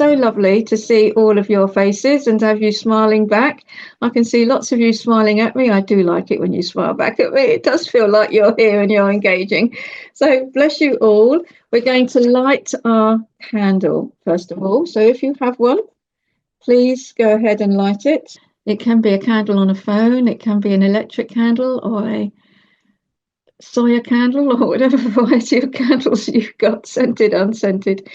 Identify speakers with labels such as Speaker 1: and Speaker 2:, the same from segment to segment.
Speaker 1: so lovely to see all of your faces and have you smiling back. I can see lots of you smiling at me. I do like it when you smile back at me. It does feel like you're here and you're engaging. So bless you all. We're going to light our candle, first of all. So if you have one, please go ahead and light it. It can be a candle on a phone. It can be an electric candle or a soya candle or whatever variety of candles you've got, scented, unscented.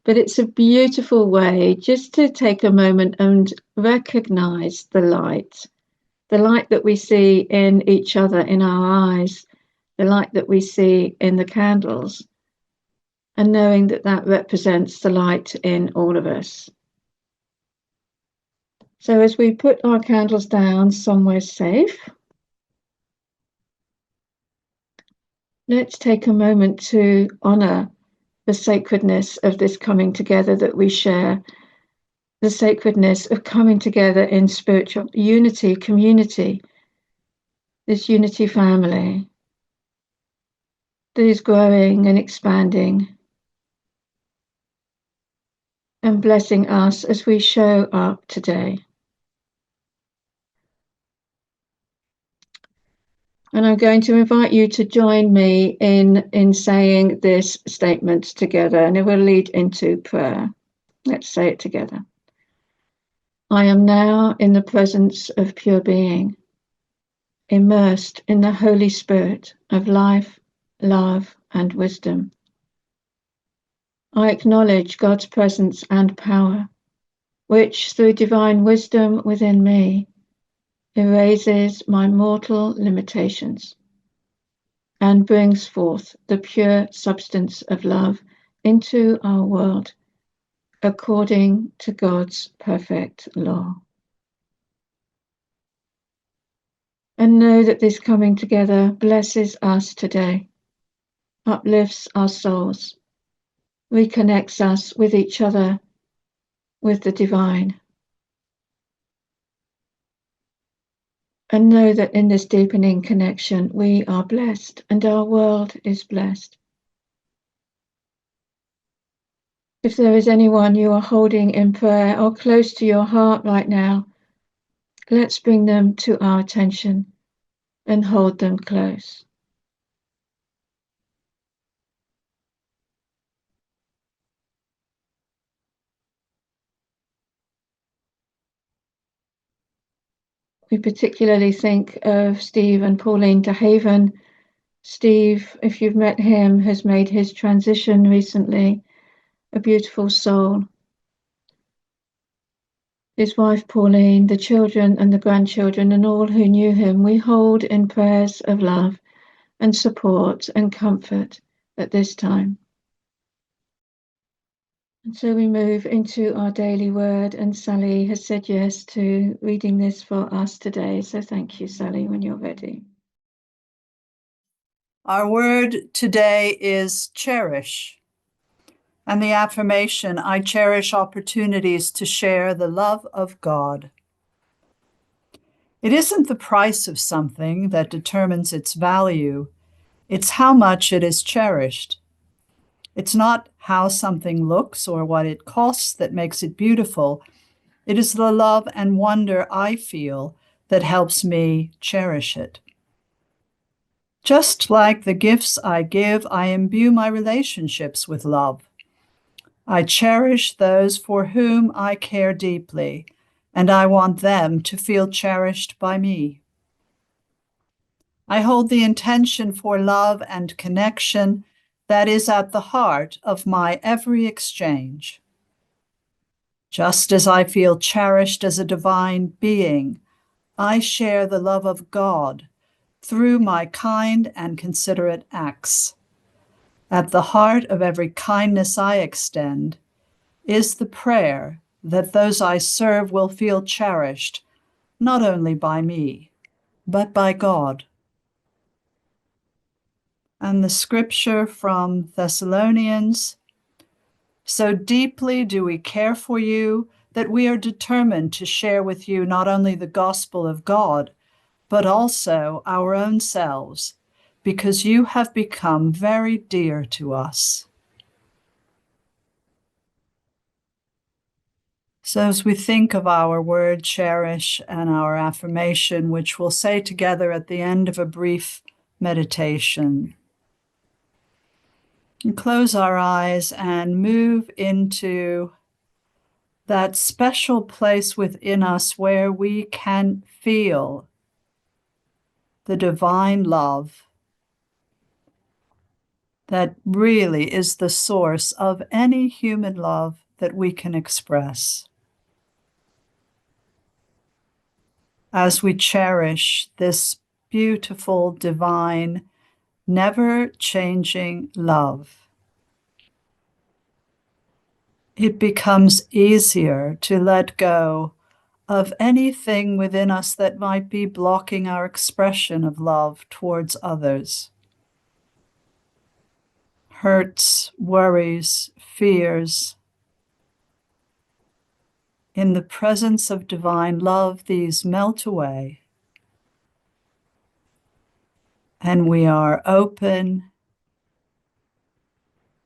Speaker 1: But it's a beautiful way just to take a moment and recognize the light that we see in each other, in our eyes, the light that we see in the candles, and knowing that that represents the light in all of us. So as we put our candles down somewhere safe, let's take a moment to honor the sacredness of this coming together that we share, the sacredness of coming together in spiritual unity, community, this unity family that is growing and expanding and blessing us as we show up today. And I'm going to invite you to join me in saying this statement together, and it will lead into prayer. Let's say it together. I am now in the presence of pure being, immersed in the Holy Spirit of life, love, and wisdom. I acknowledge God's presence and power, which through divine wisdom within me erases my mortal limitations and brings forth the pure substance of love into our world according to God's perfect law. And know that this coming together blesses us today, uplifts our souls, reconnects us with each other, with the divine. And know that in this deepening connection, we are blessed and our world is blessed. If there is anyone you are holding in prayer or close to your heart right now, let's bring them to our attention and hold them close. We particularly think of Steve and Pauline de Haven. Steve, if you've met him, has made his transition recently, a beautiful soul. His wife Pauline, the children and the grandchildren and all who knew him, we hold in prayers of love and support and comfort at this time. And so we move into our daily word, and Sally has said yes to reading this for us today. So thank you, Sally, when you're ready.
Speaker 2: Our word today is cherish. And the affirmation, I cherish opportunities to share the love of God. It isn't the price of something that determines its value. It's how much it is cherished. It's not how something looks or what it costs that makes it beautiful. It is the love and wonder I feel that helps me cherish it. Just like the gifts I give, I imbue my relationships with love. I cherish those for whom I care deeply, and I want them to feel cherished by me. I hold the intention for love and connection that is at the heart of my every exchange. Just as I feel cherished as a divine being, I share the love of God through my kind and considerate acts. At the heart of every kindness I extend is the prayer that those I serve will feel cherished, not only by me, but by God. And the scripture from Thessalonians, so deeply do we care for you that we are determined to share with you not only the gospel of God, but also our own selves, because you have become very dear to us. So as we think of our word cherish and our affirmation, which we'll say together at the end of a brief meditation, and close our eyes and move into that special place within us where we can feel the divine love that really is the source of any human love that we can express. As we cherish this beautiful, divine, never-changing love, it becomes easier to let go of anything within us that might be blocking our expression of love towards others. Hurts, worries, fears. In the presence of divine love, these melt away, and we are open,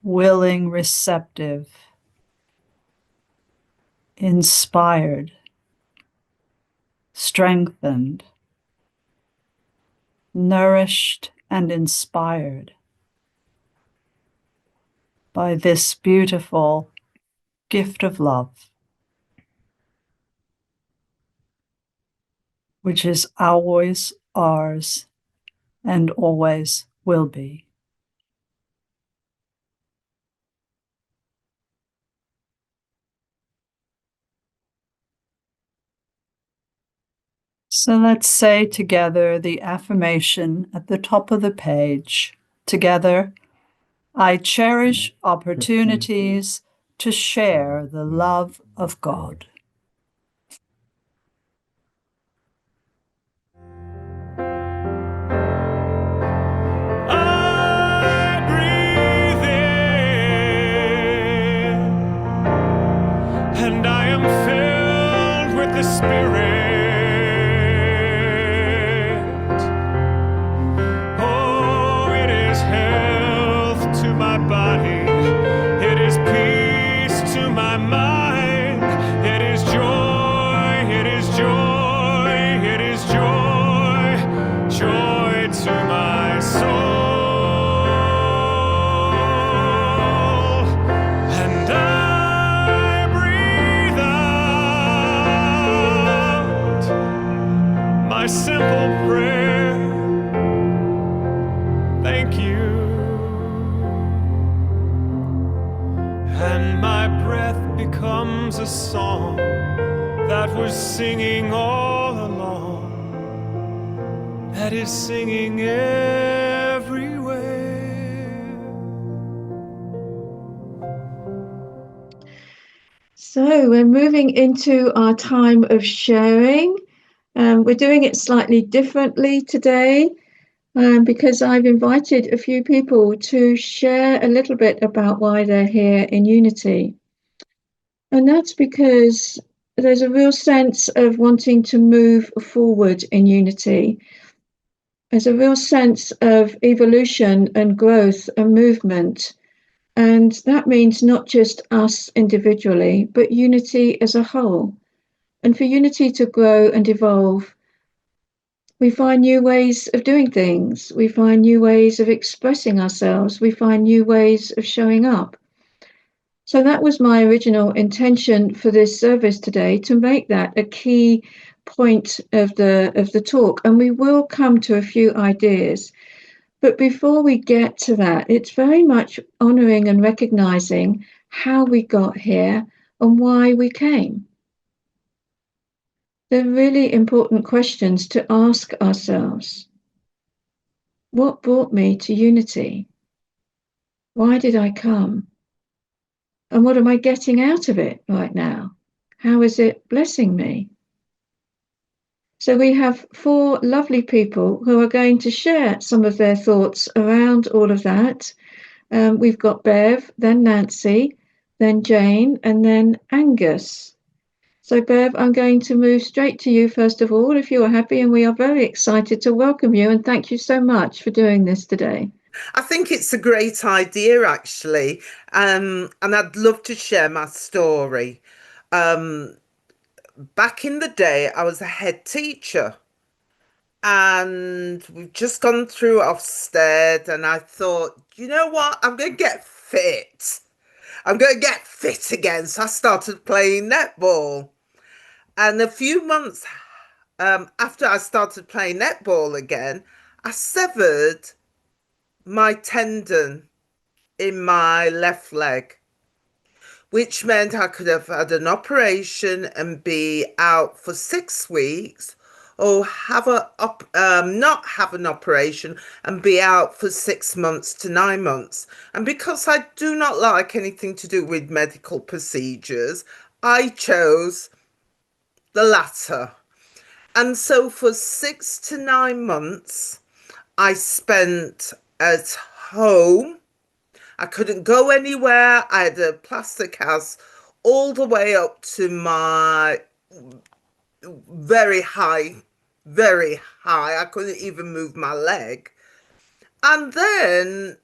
Speaker 2: willing, receptive, inspired, strengthened, nourished, and inspired by this beautiful gift of love, which is always ours and always will be. So let's say together the affirmation at the top of the page. Together, I cherish opportunities to share the love of God.
Speaker 3: I breathe in, and I am filled with the Spirit. Oh, it is health to my body. It is peace to my mind. It is joy. It is joy. It is joy. Joy to my soul. And I breathe out my simple prayer. Thank you. And my breath becomes a song that was singing all along, that is singing everywhere.
Speaker 1: So we're moving into our time of sharing. We're doing it slightly differently today because I've invited a few people to share a little bit about why they're here in Unity. And that's because there's a real sense of wanting to move forward in Unity. There's a real sense of evolution and growth and movement. And that means not just us individually, but Unity as a whole. And for Unity to grow and evolve, we find new ways of doing things. We find new ways of expressing ourselves. We find new ways of showing up. So that was my original intention for this service today, to make that a key point of the talk. And we will come to a few ideas. But before we get to that, it's very much honouring and recognising how we got here and why we came. They're really important questions to ask ourselves. What brought me to Unity? Why did I come? And what am I getting out of it right now? How is it blessing me? So we have 4 lovely people who are going to share some of their thoughts around all of that. We've got Bev, then Nancy, then Jane, and then Angus. So Bev, I'm going to move straight to you first of all, if you are happy, and we are very excited to welcome you, and thank you so much for doing this today.
Speaker 4: I think it's a great idea, actually, and I'd love to share my story. back in the day, I was a head teacher, and we've just gone through Ofsted, and I thought, you know what? I'm going to get fit. I'm going to get fit again. So I started playing netball. And a few months after I started playing netball again, I severed my tendon in my left leg, which meant I could have had an operation and be out for 6 weeks, or have not have an operation and be out for 6 months to 9 months. And because I do not like anything to do with medical procedures, I chose the latter. And so for 6 to 9 months, I spent at home. I couldn't go anywhere. I had a plaster cast all the way up to my very high, very high. I couldn't even move my leg. And then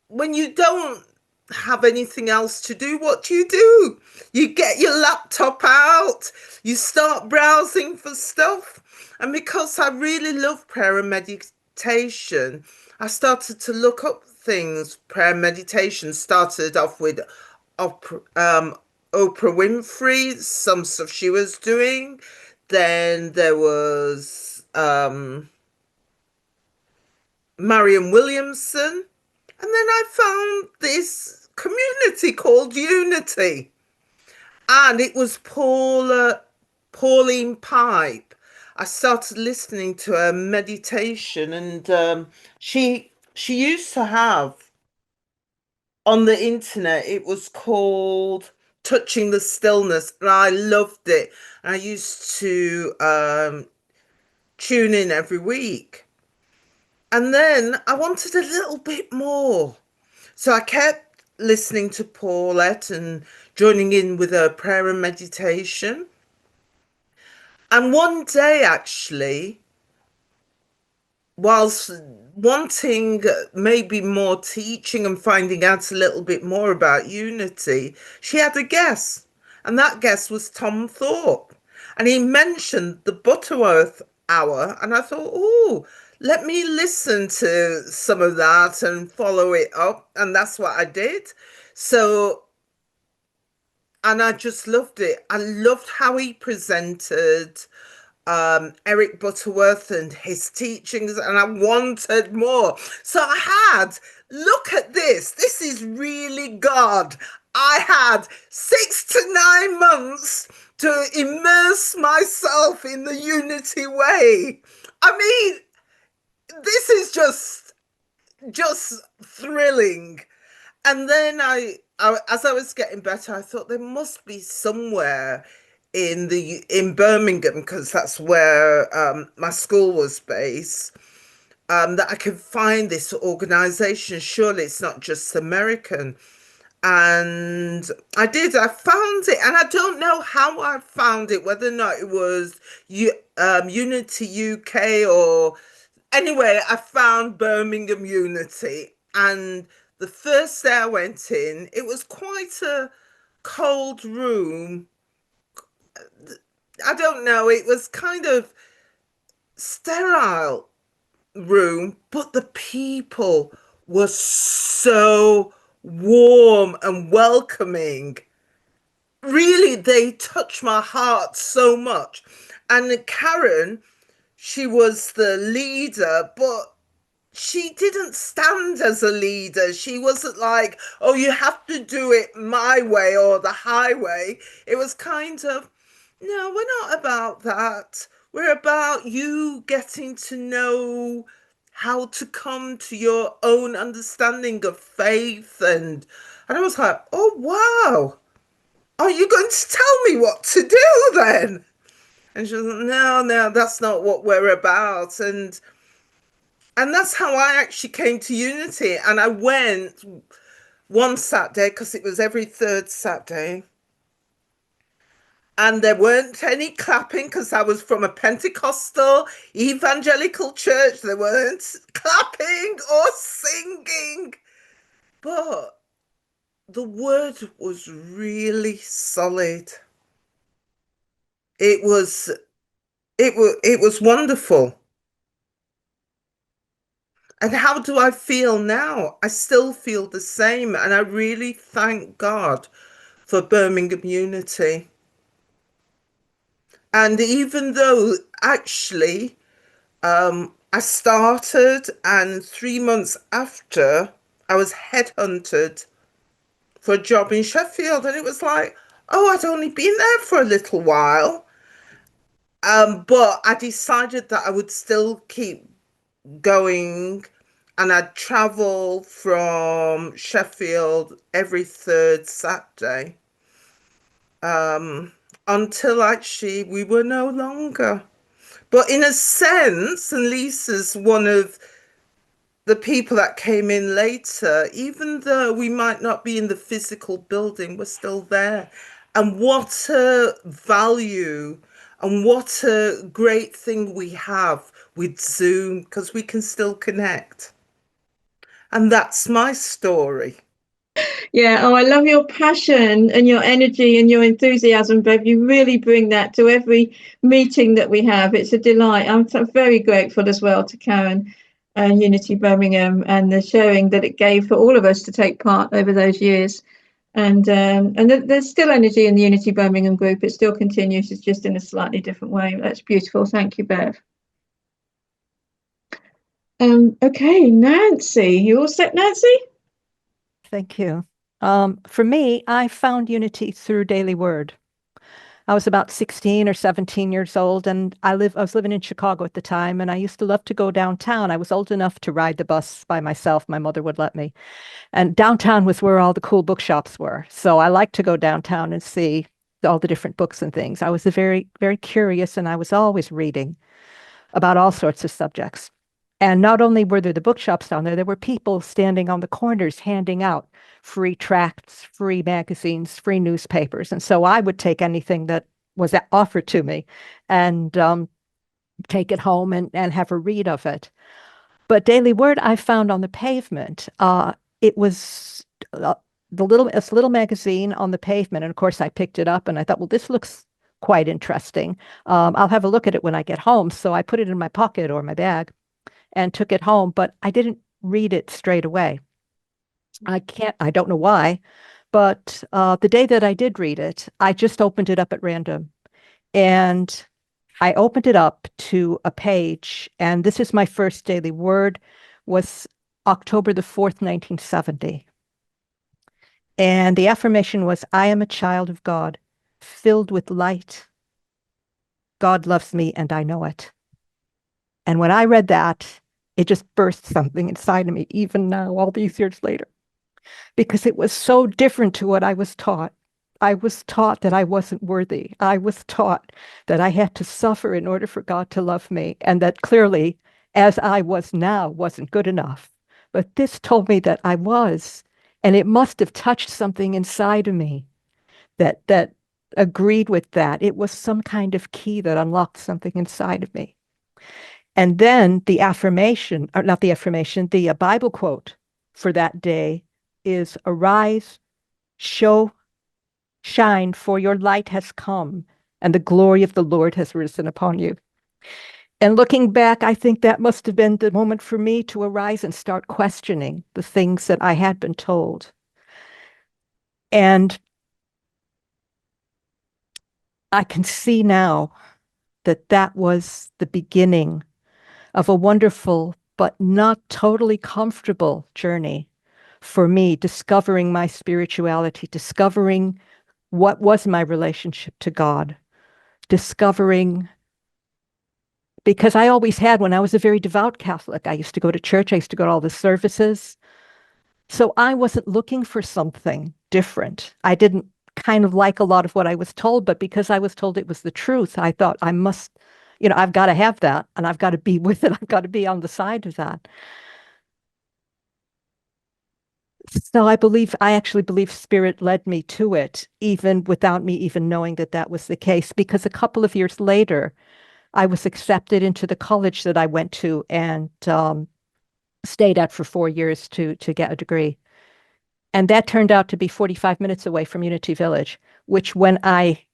Speaker 4: when you don't have anything else to do, what do? You get your laptop out, you start browsing for stuff. And because I really love prayer and meditation, I started to look up things. Prayer and meditation started off with Oprah Winfrey, some stuff she was doing. Then there was Marianne Williamson. And then I found this community called Unity. And it was Pauline Pipe. I started listening to her meditation, and she used to have on the internet, it was called Touching the Stillness, and I loved it. And I used to tune in every week. And then I wanted a little bit more. So I kept listening to Paulette and joining in with her prayer and meditation. And one day, actually, whilst wanting maybe more teaching and finding out a little bit more about Unity, she had a guest. And that guest was Tom Thorpe. And he mentioned the Butterworth Hour. And I thought, oh, let me listen to some of that and follow it up. And that's what I did. So, and I just loved it. I loved how he presented Eric Butterworth and his teachings, and I wanted more. So I had, look at this. This is really God. I had 6 to 9 months to immerse myself in the Unity way. I mean, this is just thrilling. And then as I was getting better, I thought there must be somewhere in Birmingham, because that's where my school was based, that I could find this organization. Surely it's not just American. And I did. I found it, and I don't know how I found it, whether or not it was Unity UK or anyway. I found Birmingham Unity, and the first day I went in, it was quite a cold room. I don't know, it was kind of sterile room, but the people were so warm and welcoming. Really, they touched my heart so much. And Karen, she was the leader, but she didn't stand as a leader. She wasn't like, oh, you have to do it my way or the highway. It was kind of, no, we're not about that. We're about you getting to know how to come to your own understanding of faith. And I was like, oh, wow. Are you going to tell me what to do then? And she was like, no, that's not what we're about. And that's how I actually came to Unity. And I went one Saturday, because it was every third Saturday. And there weren't any clapping, because I was from a Pentecostal evangelical church. There weren't clapping or singing. But the word was really solid. It was wonderful. And how do I feel now? I still feel the same, and I really thank God for Birmingham Unity. And even though actually I started, and 3 months after, I was headhunted for a job in Sheffield, and it was like, oh, I'd only been there for a little while. But I decided that I would still keep going, and I'd travel from Sheffield every third Saturday, until actually we were no longer. But in a sense, and Lisa's one of the people that came in later, even though we might not be in the physical building, we're still there. And what a value and what a great thing we have with Zoom, because we can still connect. And that's my story.
Speaker 1: Yeah, oh, I love your passion and your energy and your enthusiasm, Bev. You really bring that to every meeting that we have. It's a delight. I'm very grateful as well to Karen and Unity Birmingham and the showing that it gave for all of us to take part over those years. And there's still energy in the Unity Birmingham group. It still continues. It's just in a slightly different way. That's beautiful. Thank you, Bev. Okay, Nancy, you all set, Nancy?
Speaker 5: Thank you. For me, I found Unity through Daily Word. I was about 16 or 17 years old, and I was living in Chicago at the time, and I used to love to go downtown. I was old enough to ride the bus by myself. My mother would let me. And downtown was where all the cool bookshops were. So I liked to go downtown and see all the different books and things. I was very, very curious, and I was always reading about all sorts of subjects. And not only were there the bookshops down there were people standing on the corners handing out free tracts, free magazines, free newspapers. And so I would take anything that was offered to me and take it home and have a read of it. But Daily Word I found on the pavement. It was this little magazine on the pavement. And of course, I picked it up and I thought, well, this looks quite interesting. I'll have a look at it when I get home. So I put it in my pocket or my bag and took it home, but I didn't read it straight away. I don't know why, but the day that I did read it, I just opened it up at random. And I opened it up to a page, and this is my first Daily Word, was October the 4th, 1970. And the affirmation was, I am a child of God, filled with light. God loves me, and I know it. And when I read that, it just burst something inside of me, even now, all these years later, because it was so different to what I was taught. I was taught that I wasn't worthy. I was taught that I had to suffer in order for God to love me, and that clearly, as I was now, wasn't good enough. But this told me that I was, and it must have touched something inside of me that agreed with that. It was some kind of key that unlocked something inside of me. And then the affirmation, or not the affirmation, the Bible quote for that day is, arise, shine, for your light has come, and the glory of the Lord has risen upon you. And looking back, I think that must have been the moment for me to arise and start questioning the things that I had been told. And I can see now that that was the beginning of a wonderful but not totally comfortable journey for me, discovering my spirituality, discovering what was my relationship to God, discovering, because I always had, when I was a very devout Catholic, I used to go to church, I used to go to all the services. So I wasn't looking for something different. I didn't kind of like a lot of what I was told, but because I was told it was the truth, I thought I must, I've got to have that, and I've got to be with it. I've got to be on the side of that. So I actually believe Spirit led me to it, even without me even knowing that that was the case, because a couple of years later, I was accepted into the college that I went to and stayed at for 4 years to get a degree. And that turned out to be 45 minutes away from Unity Village, which when I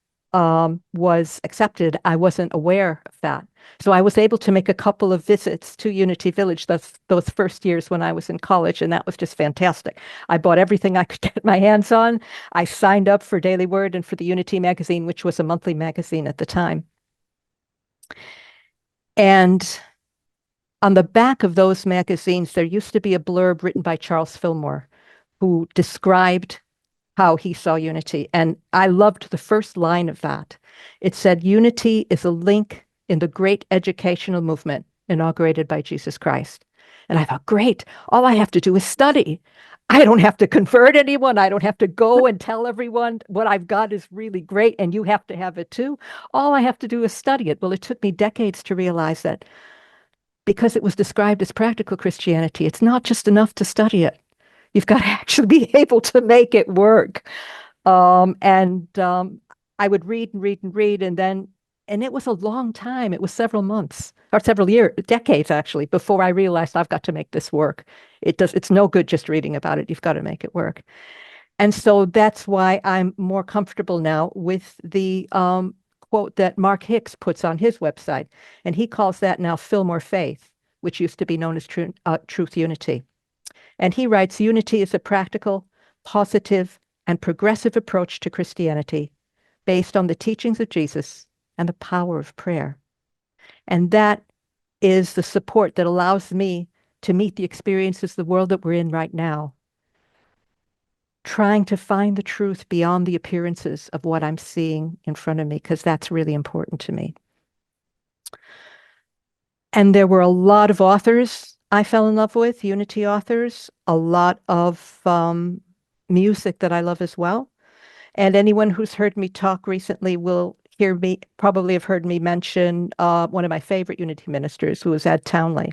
Speaker 5: was accepted, I wasn't aware of that. So I was able to make a couple of visits to Unity Village those first years when I was in college, and that was just fantastic. I bought everything I could get my hands on. I signed up for Daily Word and for the Unity magazine, which was a monthly magazine at the time. And on the back of those magazines, there used to be a blurb written by Charles Fillmore, who described how he saw Unity. And I loved the first line of that. It said, "Unity is a link in the great educational movement inaugurated by Jesus Christ." And I thought, great, all I have to do is study. I don't have to convert anyone. I don't have to go and tell everyone what I've got is really great and you have to have it too. All I have to do is study it. Well, it took me decades to realize that because it was described as practical Christianity, it's not just enough to study it. You've got to actually be able to make it work. I would read and read and read, and it was a long time. It was several months or several years, decades actually, before I realized I've got to make this work. It's no good just reading about it. You've got to make it work. And so that's why I'm more comfortable now with the quote that Mark Hicks puts on his website. And he calls that now Fillmore Faith, which used to be known as Truth Unity. And he writes, "Unity is a practical, positive, and progressive approach to Christianity based on the teachings of Jesus and the power of prayer." And that is the support that allows me to meet the experiences of the world that we're in right now, trying to find the truth beyond the appearances of what I'm seeing in front of me, because that's really important to me. And there were a lot of authors I fell in love with, Unity authors, a lot of music that I love as well. And anyone who's heard me talk recently will probably have heard me mention one of my favorite Unity ministers, who was Ed Townley.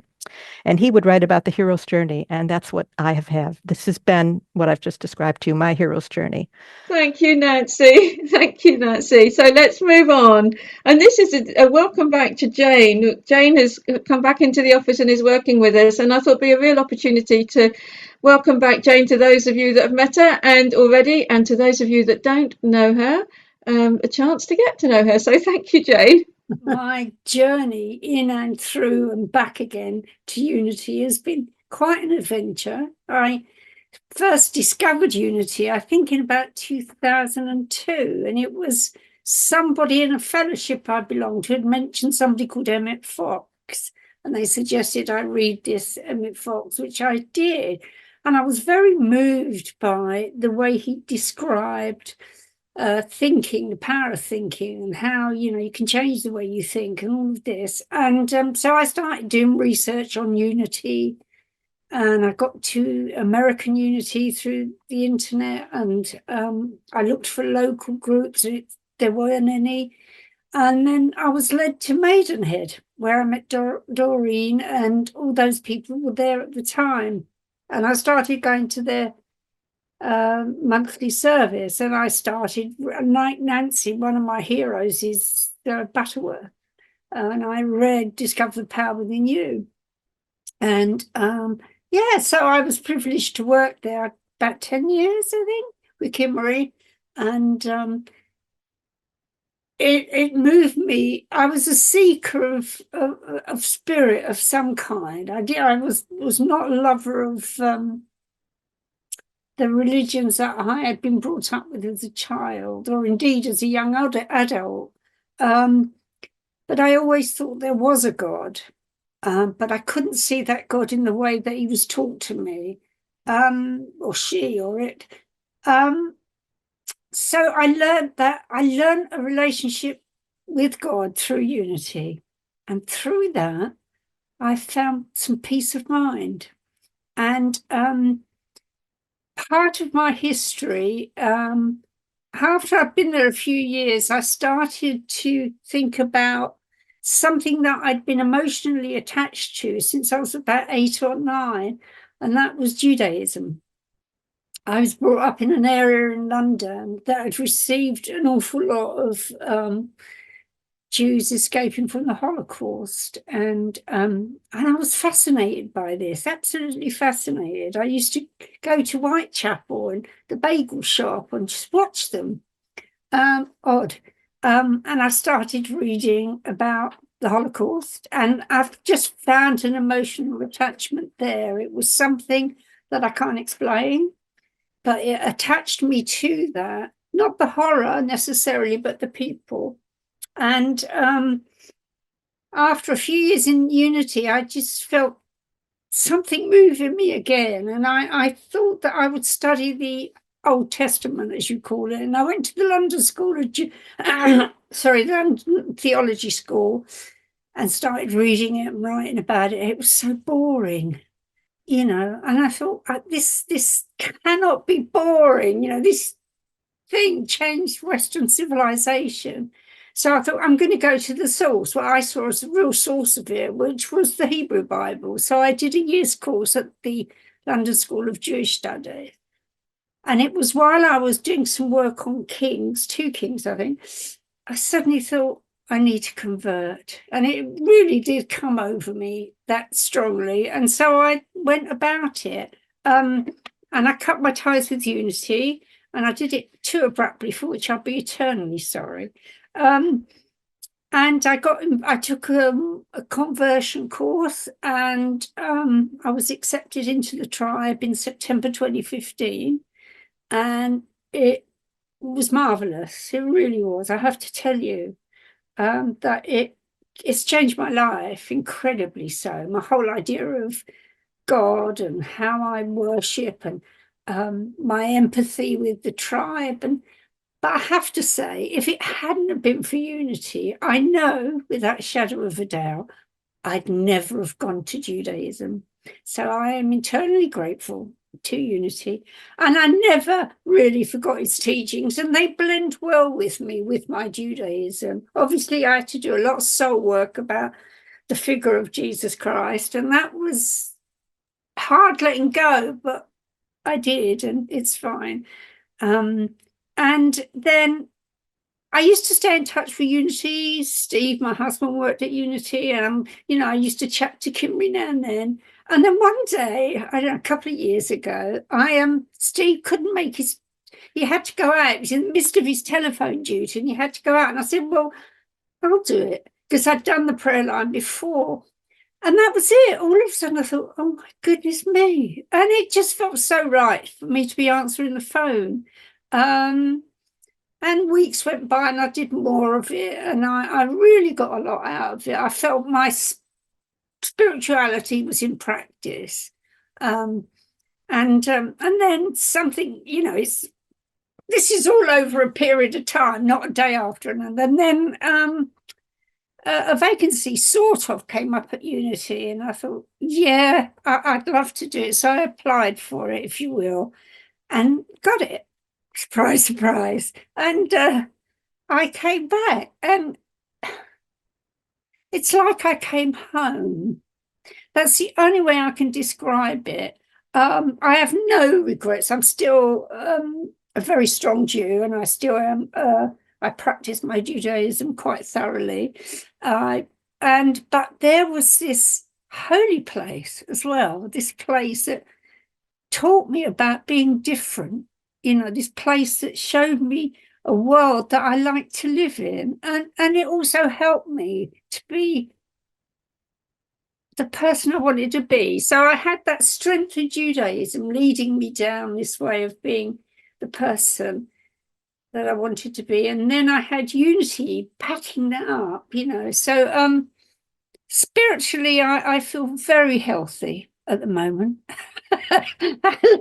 Speaker 5: And he would write about the hero's journey. And that's what I have had. This has been what I've just described to you, my hero's journey.
Speaker 1: Thank you, Nancy. Thank you, Nancy. So let's move on. And this is a welcome back to Jane. Jane has come back into the office and is working with us. And I thought it'd be a real opportunity to welcome back Jane to those of you that have met her and to those of you that don't know her, a chance to get to know her. So thank you, Jane.
Speaker 6: My journey in and through and back again to Unity has been quite an adventure. I first discovered Unity, I think, in about 2002, and it was somebody in a fellowship I belonged to had mentioned somebody called Emmett Fox, and they suggested I read this Emmett Fox, which I did, and I was very moved by the way he described thinking, the power of thinking, and how, you can change the way you think and all of this. And so I started doing research on Unity, and I got to American Unity through the internet, and I looked for local groups, and there weren't any. And then I was led to Maidenhead, where I met Doreen, and all those people were there at the time. And I started going to their monthly service, and I started, like Nancy, one of my heroes is Butterworth, and I read Discover the Power Within You, and so I was privileged to work there about 10 years, I think, with Kimerie, and it moved me. I was a seeker of spirit of some kind. I was not a lover of the religions that I had been brought up with as a child, or indeed as a young adult. But I always thought there was a God, but I couldn't see that God in the way that he was taught to me, or she, or it. So I learned a relationship with God through Unity. And through that, I found some peace of mind. And part of my history, after I've been there a few years, I started to think about something that I'd been emotionally attached to since I was about 8 or 9, and that was Judaism. I was brought up in an area in London that had received an awful lot of Jews escaping from the Holocaust, and I was fascinated by this, absolutely fascinated. I used to go to Whitechapel and the bagel shop and just watch them. Odd. and I started reading about the Holocaust, and I've just found an emotional attachment there. It was something that I can't explain, but it attached me to that, not the horror necessarily, but the people. And after a few years in Unity, I just felt something moving me again, and I thought that I would study the Old Testament, as you call it, and I went to the London School of the London Theology School, and started reading it and writing about it. It was so boring, and I thought, this cannot be boring. This thing changed Western civilization. So I thought, I'm going to go to the source, what I saw as the real source of it, which was the Hebrew Bible. So I did a year's course at the London School of Jewish Studies. And it was while I was doing some work on Kings, 2 Kings, I think, I suddenly thought, I need to convert. And it really did come over me that strongly. And so I went about it. And I cut my ties with Unity, and I did it too abruptly, for which I'll be eternally sorry. And I took a conversion course, and I was accepted into the tribe in September 2015, and it was marvelous. It really was. I have to tell you that it's changed my life incredibly. So my whole idea of God and how I worship, and my empathy with the tribe. But I have to say, if it hadn't have been for Unity, I know without a shadow of a doubt, I'd never have gone to Judaism. So I am eternally grateful to Unity. And I never really forgot its teachings, and they blend well with me, with my Judaism. Obviously, I had to do a lot of soul work about the figure of Jesus Christ, and that was hard letting go, but I did, and it's fine. And then I used to stay in touch with Unity. Steve, my husband, worked at Unity, and I used to chat to Kimerie now and then. And then one day, I don't know, a couple of years ago, Steve couldn't make he had to go out. He was in the midst of his telephone duty, and he had to go out. And I said, well, I'll do it, because I'd done the prayer line before. And that was it. All of a sudden, I thought, oh my goodness me. And it just felt so right for me to be answering the phone. And weeks went by, and I did more of it, and I really got a lot out of it. I felt my spirituality was in practice. And then something, this is all over a period of time, not a day after another. And then a vacancy sort of came up at Unity, and I thought, yeah, I'd love to do it. So I applied for it, if you will, and got it. Surprise, surprise. And I came back, and it's like I came home. That's the only way I can describe it. I have no regrets. I'm still a very strong Jew, and I still am. I practice my Judaism quite thoroughly. But there was this holy place as well, this place that taught me about being different, this place that showed me a world that I like to live in. And it also helped me to be the person I wanted to be. So I had that strength of Judaism leading me down this way of being the person that I wanted to be. And then I had Unity backing that up, So spiritually, I feel very healthy at the moment. How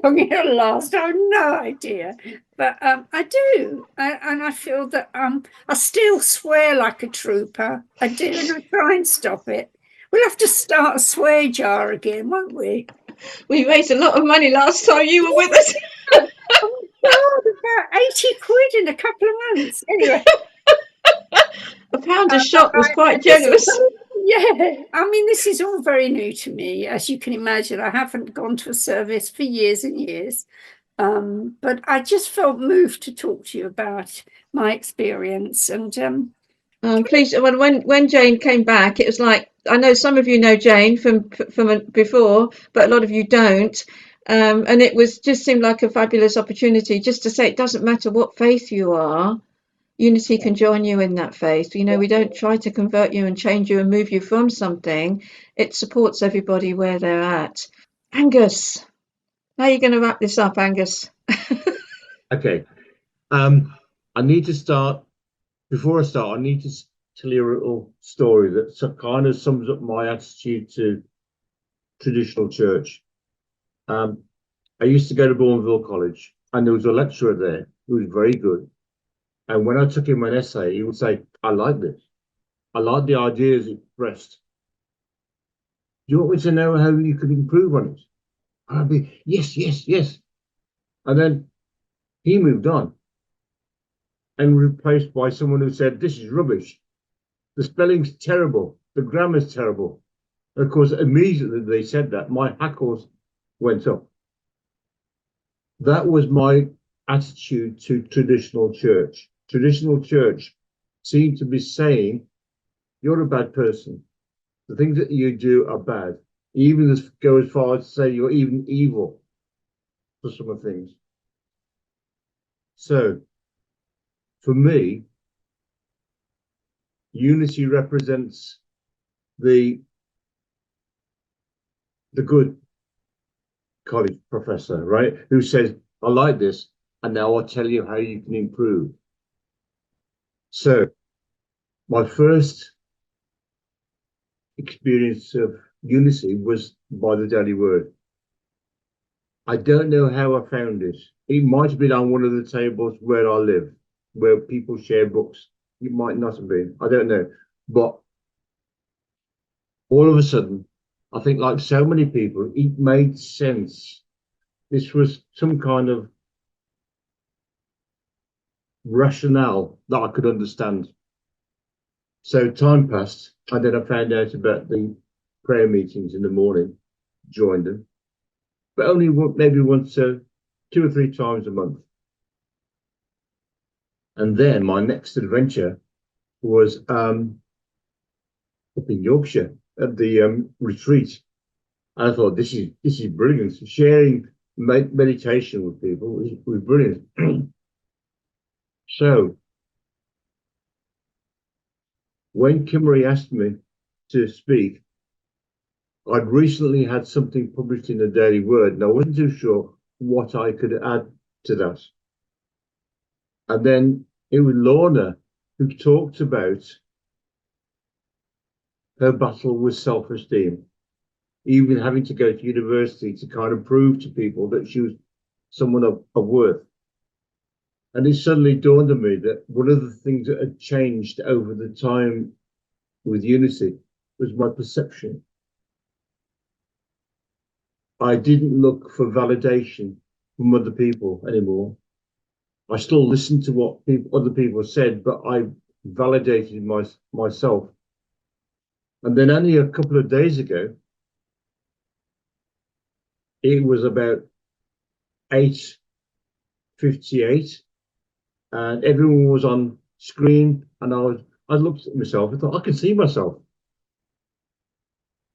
Speaker 6: long it'll last, I have no idea. But I do. And I feel that I still swear like a trooper. I do, and I try and stop it. We'll have to start a swear jar again, won't we?
Speaker 1: We raised a lot of money last time you were with us.
Speaker 6: Oh, God, about 80 quid in a couple of months. Anyway.
Speaker 1: £1 a shot was quite generous.
Speaker 6: Yeah, I mean, this is all very new to me, as you can imagine. I haven't gone to a service for years and years. But I just felt moved to talk to you about my experience. And
Speaker 1: please, when Jane came back, it was like, I know some of you know Jane from before, but a lot of you don't. And it was just seemed like a fabulous opportunity just to say it doesn't matter what faith you are, Unity can join you in that phase. You know, we don't try to convert you and change you and move you from something. It supports everybody where they're at. Angus, how are you going to wrap this up, Angus?
Speaker 7: Okay. I need to start. Before I start, I need to tell you a little story that kind of sums up my attitude to traditional church. I used to go to Bourneville College, and there was a lecturer there who was very good. And when I took him an essay, he would say, "I like this. I like the ideas expressed. Do you want me to know how you can improve on it?" I'd be, yes, yes, yes. And then he moved on and replaced by someone who said, "This is rubbish. The spelling's terrible. The grammar's terrible." And of course, immediately they said that, my hackles went up. That was my attitude to traditional church. Traditional church seemed to be saying, "You're a bad person. The things that you do are bad." Even go as far as to say you're even evil for some of the things. So, for me, Unity represents the good college professor, right? Who says, "I like this, and now I'll tell you how you can improve." So, my first experience of Unity was by the Daily Word. I don't know how I found it. It might have been on one of the tables where I live, where people share books. It might not have been. I don't know. But all of a sudden, I think, like so many people, it made sense. This was some kind of rationale that I could understand. So time passed, and then I found out about the prayer meetings in the morning, joined them, but only maybe once, 2 or 3 times a month. And then my next adventure was up in Yorkshire at the retreat. And I thought, this is brilliant. Sharing meditation with people was brilliant. So when Kimerie asked me to speak, I'd recently had something published in the Daily Word, and I wasn't too sure what I could add to that. And then it was Lorna who talked about her battle with self-esteem, even having to go to university to kind of prove to people that she was someone of worth. And it suddenly dawned on me that one of the things that had changed over the time with Unity was my perception. I didn't look for validation from other people anymore. I still listened to what other people said, but I validated myself. And then only a couple of days ago, it was about 8:58, and everyone was on screen, and I looked at myself and thought, I can see myself.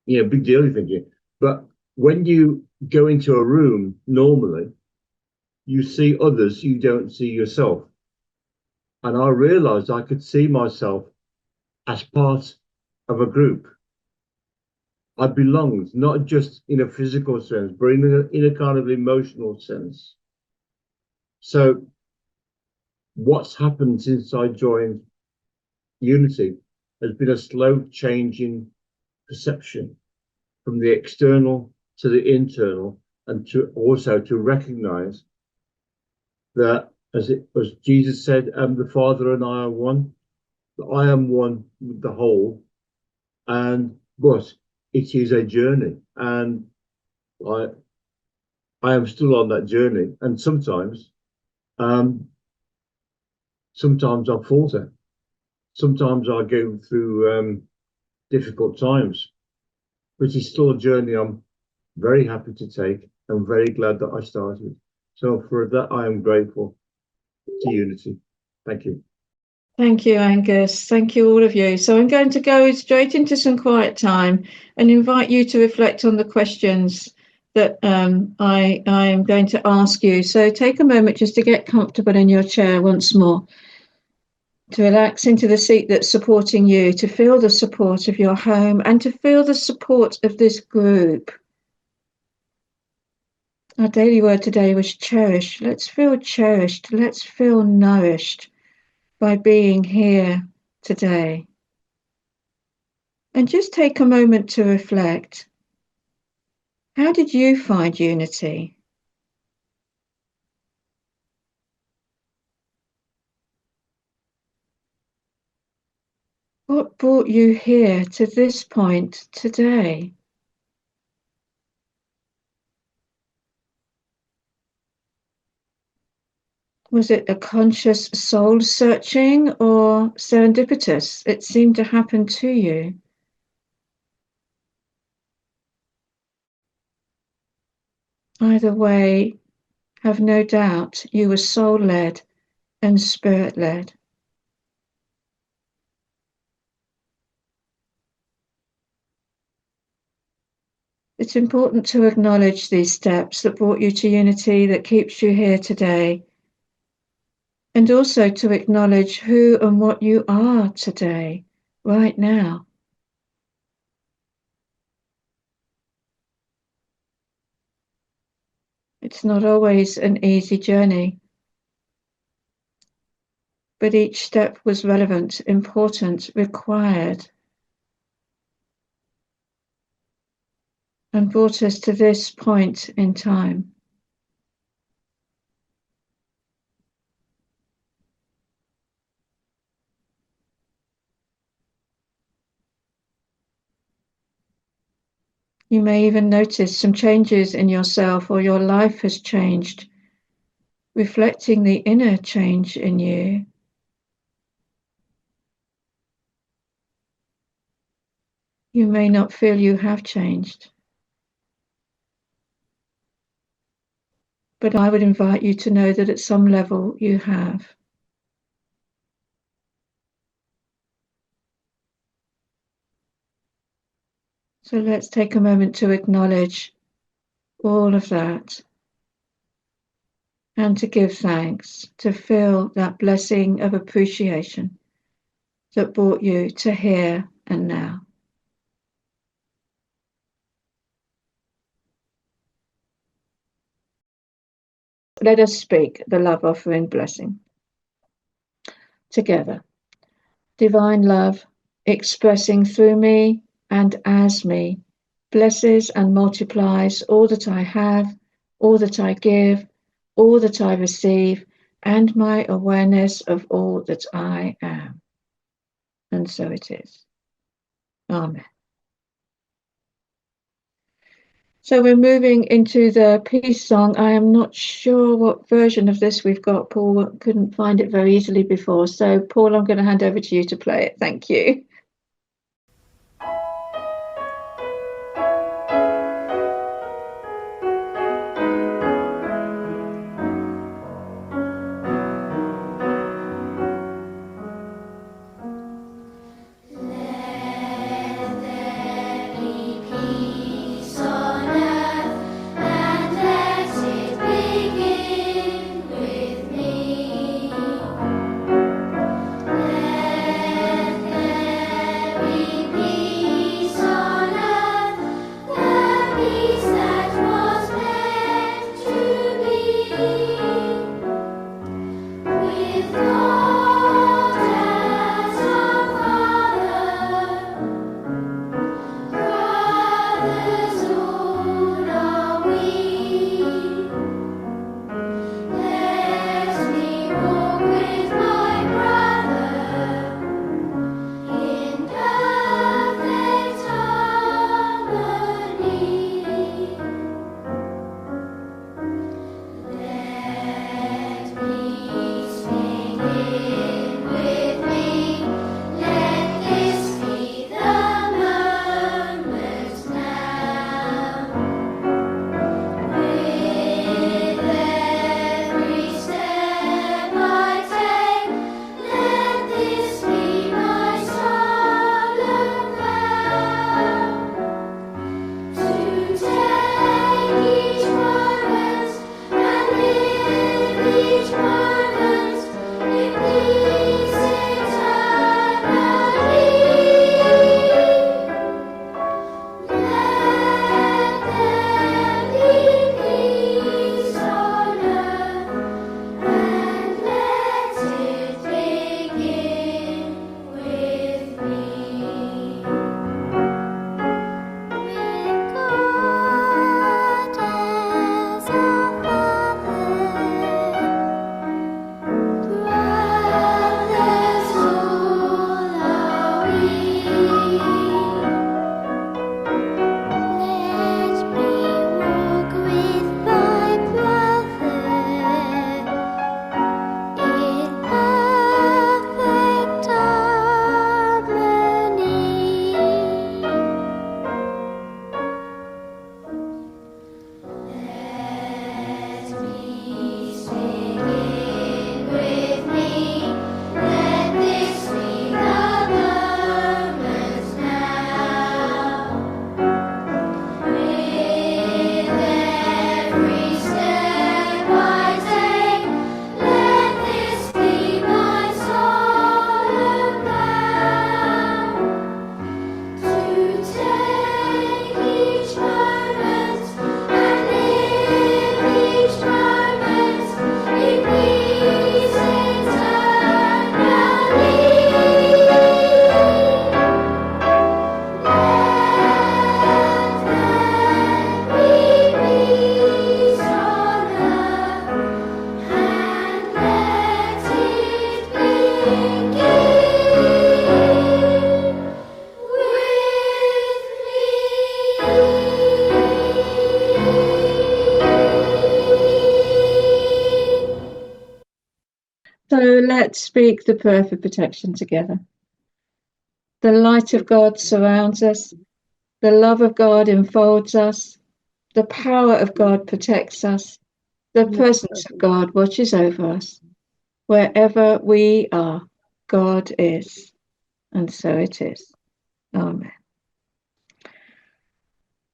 Speaker 7: You know, big deal, you're thinking. But when you go into a room normally, you see others, you don't see yourself. And I realized I could see myself as part of a group. I belonged, not just in a physical sense, but in a kind of emotional sense. So what's happened since I joined Unity has been a slow change in perception from the external to the internal, and to also to recognize that, as Jesus said, the Father and I are one, that I am one with the whole, but it is a journey, and I am still on that journey, and sometimes I falter. Sometimes I go through difficult times, but it's still a journey I'm very happy to take. I'm very glad that I started. So for that, I am grateful to Unity. Thank you.
Speaker 1: Thank you, Angus. Thank you, all of you. So I'm going to go straight into some quiet time and invite you to reflect on the questions that I am going to ask you. So take a moment just to get comfortable in your chair once more. To relax into the seat that's supporting you, to feel the support of your home and to feel the support of this group. Our daily word today was cherish. Let's feel cherished. Let's feel nourished by being here today. And just take a moment to reflect. How did you find unity? What brought you here to this point today? Was it a conscious soul searching or serendipitous? It seemed to happen to you. Either way, have no doubt you were soul-led and spirit-led. It's important to acknowledge these steps that brought you to unity, that keeps you here today, and also to acknowledge who and what you are today, right now. It's not always an easy journey, but each step was relevant, important, required, and brought us to this point in time. You may even notice some changes in yourself, or your life has changed, reflecting the inner change in you. You may not feel you have changed, but I would invite you to know that at some level you have. So let's take a moment to acknowledge all of that and to give thanks, to feel that blessing of appreciation that brought you to here and now. Let us speak the love offering blessing together. Divine love expressing through me and as me, blesses and multiplies all that I have, all that I give, all that I receive, and my awareness of all that I am. And so it is. Amen. So we're moving into the peace song. I am not sure what version of this we've got. Paul couldn't find it very easily before. So Paul, I'm going to hand over to you to play it. Thank you.
Speaker 8: Let
Speaker 1: Let's speak the perfect protection together. The light of God surrounds us. The love of God enfolds us. The power of God protects us. The presence of God watches over us. Wherever we are, God is. And so it is. Amen.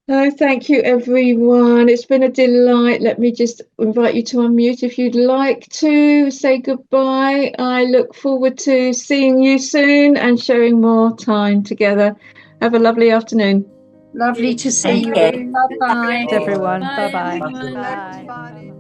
Speaker 1: Oh, thank you, everyone. It's been a delight. Let me just invite you to unmute if you'd like to say goodbye. I look forward to seeing you soon and sharing more time together. Have a lovely afternoon.
Speaker 6: Lovely to see you.
Speaker 5: Thank you.
Speaker 6: Bye-bye.
Speaker 5: Thanks, everyone.
Speaker 6: Bye,
Speaker 5: Bye-bye.
Speaker 6: everyone.
Speaker 2: Bye.